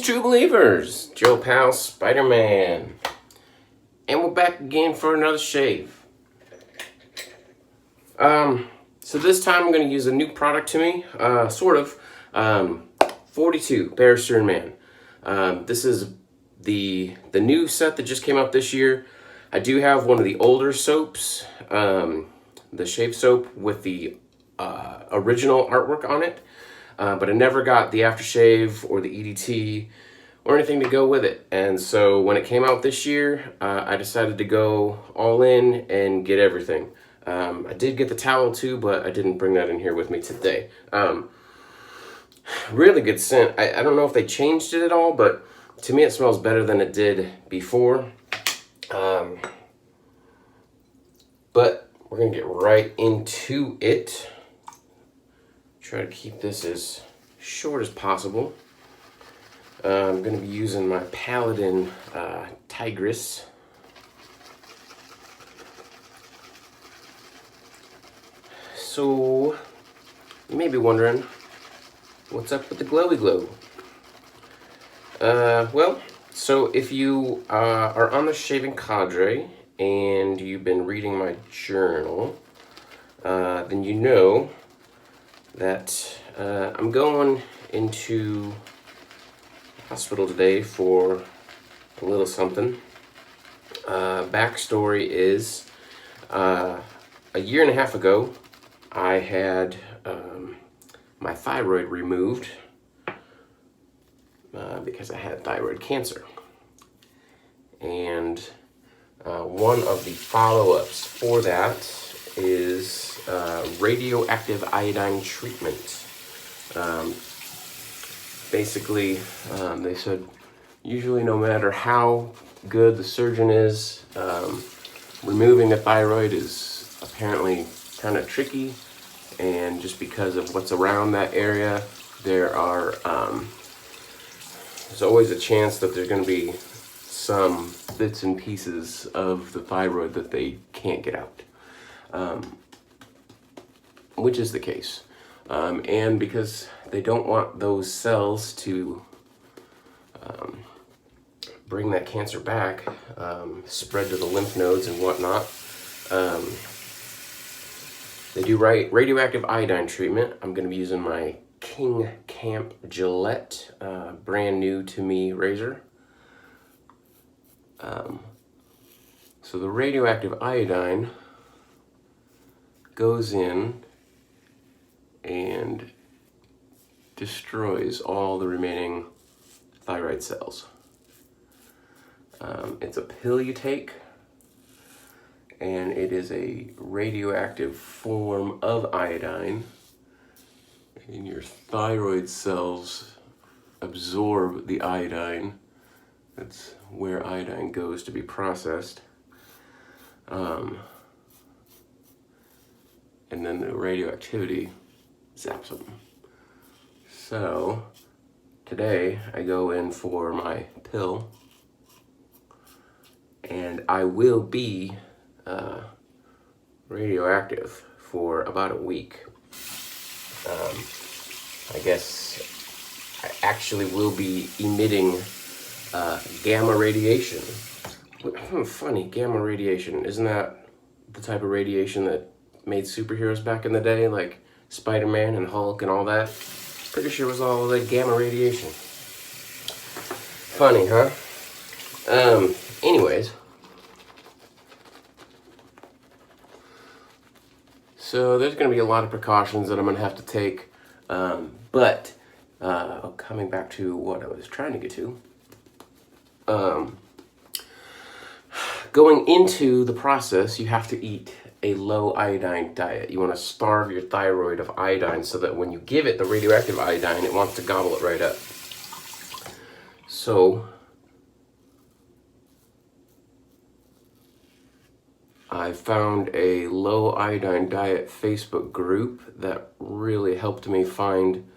true believers, Joe Pal, Spider-Man, and we're back again for another shave. So this time I'm going to use a new product to me, 42 Barrister and Man. This is the new set that just came out this year. I do have one of the older soaps, the shave soap with the original artwork on it, but I never got the aftershave or the EDT or anything to go with it. And so when it came out this year, I decided to go all in and get everything. I did get the towel too, but I didn't bring that in here with me today. Really good scent. I don't know if they changed it at all, but to me it smells better than it did before. But we're gonna get right into it. Try to keep this as short as possible. I'm gonna be using my Paladin Tigress. So, you may be wondering, what's up with the glowy glow? Well, so if you are on the shaving cadre and you've been reading my journal, then you know that I'm going into hospital today for a little something. Backstory is a year and a half ago, I had my thyroid removed because I had thyroid cancer. And one of the follow-ups for that is radioactive iodine treatment. Basically, they said usually no matter how good the surgeon is, removing the thyroid is apparently kind of tricky, and just because of what's around that area, there's always a chance that there's going to be some bits and pieces of the thyroid that they can't get out, which is the case. And because they don't want those cells to bring that cancer back, spread to the lymph nodes and whatnot, they do radioactive iodine treatment. I'm going to be using my King Camp Gillette, brand new to me razor. So the radioactive iodine goes in and destroys all the remaining thyroid cells. It's a pill you take, and it is a radioactive form of iodine, and your thyroid cells absorb the iodine. That's where iodine goes to be processed. And then the radioactivity zaps them. So today I go in for my pill, and I will be radioactive for about a week. I guess I actually will be emitting gamma radiation. Funny, gamma radiation. Isn't that the type of radiation that made superheroes back in the day, like Spider-Man and Hulk and all that? Pretty sure it was all that gamma radiation. Funny, huh? Anyways. So there's going to be a lot of precautions that I'm going to have to take, but coming back to what I was trying to get to, going into the process, you have to eat a low iodine diet. You want to starve your thyroid of iodine so that when you give it the radioactive iodine, it wants to gobble it right up. So I found a low iodine diet Facebook group that really helped me find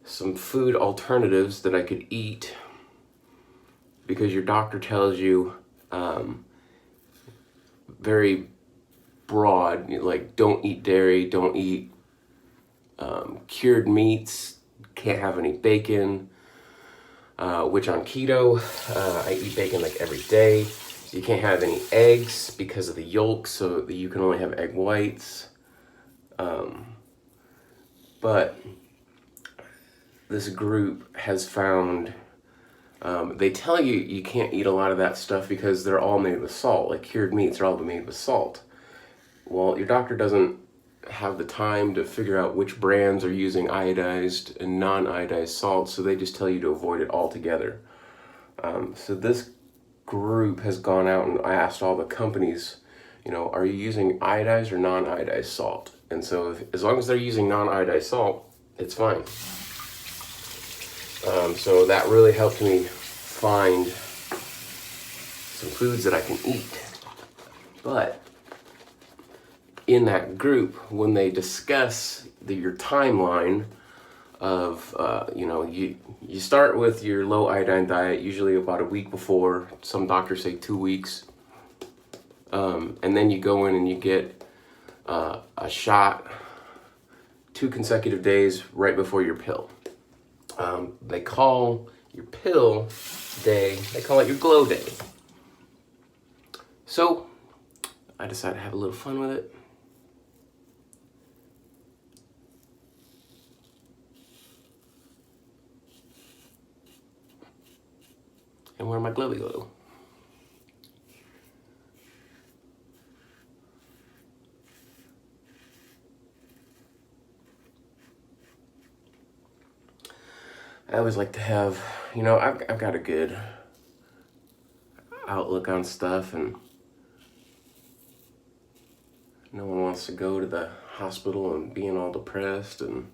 some food alternatives that I could eat, because your doctor tells you very broad, like don't eat dairy, don't eat cured meats, can't have any bacon, which on keto, I eat bacon like every day. You can't have any eggs because of the yolk, so you can only have egg whites. But this group has found, they tell you you can't eat a lot of that stuff because they're all made with salt. Like cured meats are all made with salt. Well, your doctor doesn't have the time to figure out which brands are using iodized and non-iodized salt, so they just tell you to avoid it altogether. So this group has gone out and asked all the companies, are you using iodized or non-iodized salt? And so as long as they're using non-iodized salt, it's fine. So that really helped me find some foods that I can eat. But in that group, when they discuss your timeline of, you start with your low iodine diet, usually about a week before. Some doctors say 2 weeks. And then you go in and you get a shot 2 consecutive days right before your pill. They call your pill day, they call it your glow day. So I decided to have a little fun with it. And wear my glowy glow. I always like to have, I've got a good outlook on stuff, and no one wants to go to the hospital and being all depressed and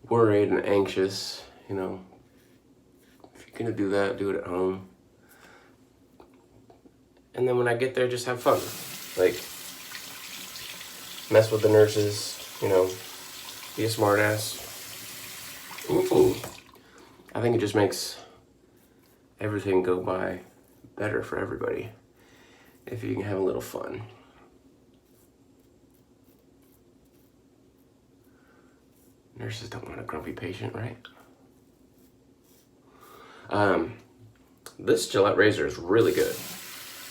worried and anxious. If you're gonna do that, do it at home. And then when I get there, just have fun. Like, mess with the nurses, be a smart ass. I think it just makes everything go by better for everybody if you can have a little fun. Nurses don't want a grumpy patient, right? This Gillette razor is really good.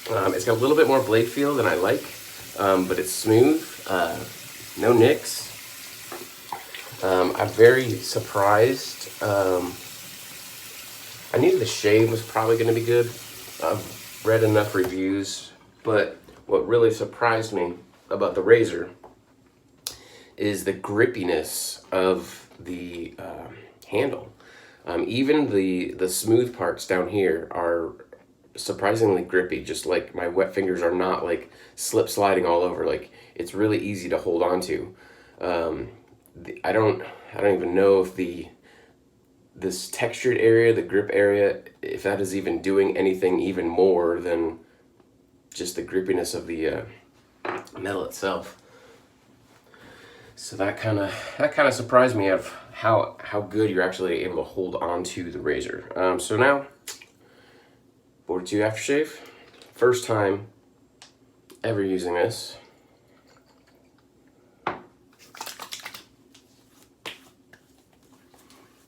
It's got a little bit more blade feel than I like, but it's smooth, no nicks. I'm very surprised. I knew the shave was probably going to be good. I've read enough reviews, but what really surprised me about the razor is the grippiness of the handle. Even the smooth parts down here are surprisingly grippy, just like my wet fingers are not like slip sliding all over. Like, it's really easy to hold on to. I don't even know if this textured area, the grip area, if that is even doing anything even more than just the grippiness of the metal itself. So that kind of surprised me of how good you're actually able to hold on to the razor. So now, 42 aftershave, first time ever using this.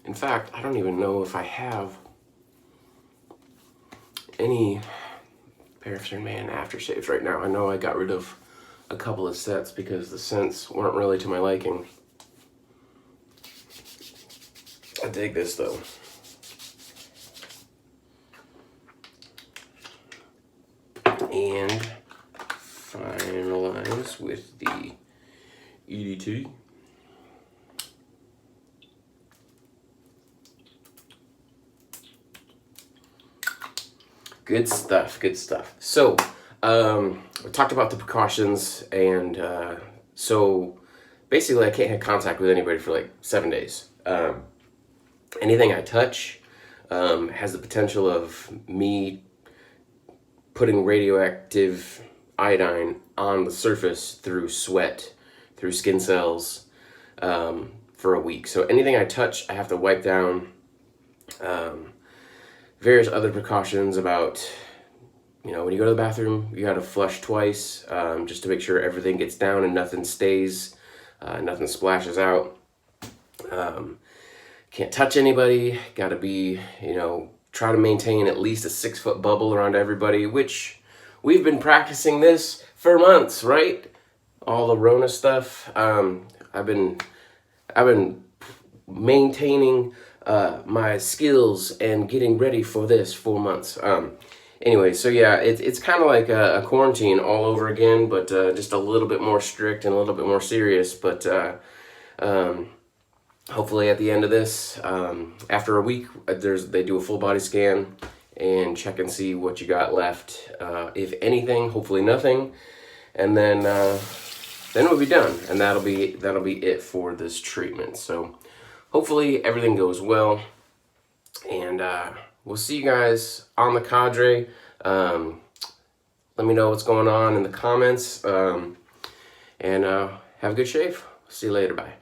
In fact, I don't even know if I have any Paraffin Man aftershaves right now. I know I got rid of a couple of sets because the scents weren't really to my liking. I dig this though. And finalize with the EDT. Good stuff, good stuff. So, we talked about the precautions, and so basically I can't have contact with anybody for like 7 days. Anything I touch has the potential of me putting radioactive iodine on the surface through sweat, through skin cells, for a week. So anything I touch, I have to wipe down. Various other precautions about, when you go to the bathroom, you got to flush twice, just to make sure everything gets down and nothing stays, nothing splashes out. Can't touch anybody, got to be, try to maintain at least a 6-foot bubble around everybody, which we've been practicing this for months, right? All the Rona stuff. I've been maintaining my skills and getting ready for this for months. Anyway, so yeah, it's kind of like a quarantine all over again, but just a little bit more strict and a little bit more serious. But hopefully at the end of this, after a week, they do a full body scan and check and see what you got left. If anything, hopefully nothing, and then we'll be done, and that'll be it for this treatment. So hopefully everything goes well, and we'll see you guys on the cadre. Let me know what's going on in the comments, and have a good shave. See you later. Bye.